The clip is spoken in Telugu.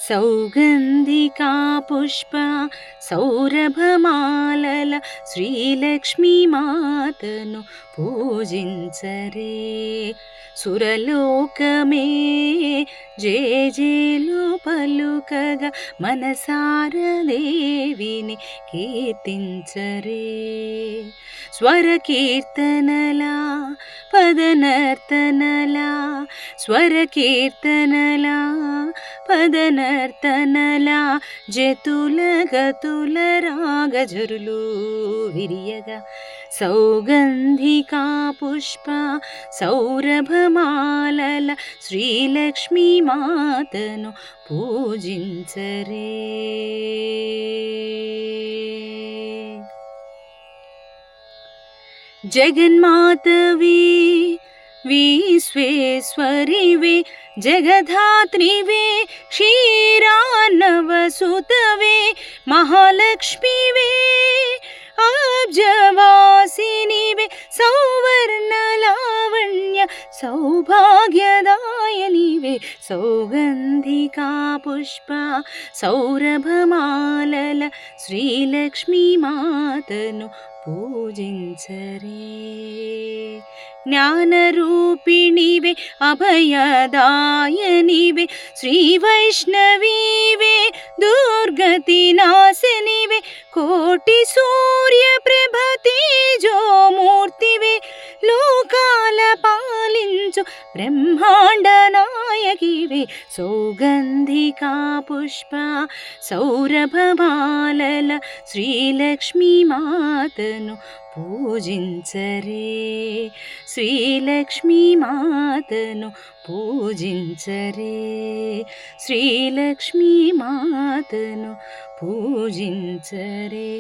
సౌగంధికా పుష్ప సౌరభమాలల శ్రీలక్ష్మీ మాతను పూజించరే. సురలోకమే జేజేలు పలుకగా మనసార దేవిని కీర్తించరే. స్వరకీర్తనలా పదనర్తనలా స్వరకీర్తనలా పదనర్తనలా జతుల గతుల రాగజరులు విరియగా సౌగంధికా పుష్ప సౌరభమాలల శ్రీలక్ష్మీ మాతను పూజించరే. జగన్మాతవే విశ్వేశ్వరివే జగధాత్రివే క్షీరాన్నవసుతవే మహాలక్ష్మివే అబ్జవాసినివే సౌవర్ణలావణ్య సౌభాగ్యదాయనివే. సౌగంధికా పుష్ప సౌరభమాలల శ్రీలక్ష్మీ మాతను పూజించరే. జ్ఞానరూపిణివే అభయదాయనివే శ్రీవైష్ణవీవే దుర్గతి నాశనివే కోటి సూర్య ప్రభ తేజోమూర్తివే లోకాల పాలించు బ్రహ్మాండ నాయకివే. సౌగంధికా పుష్ప సౌరభమాలల శ్రీలక్ష్మీ మాతను పూజించరే. శ్రీలక్ష్మీ మాతను పూజించరే. శ్రీలక్ష్మీ మాతను పూజించరే.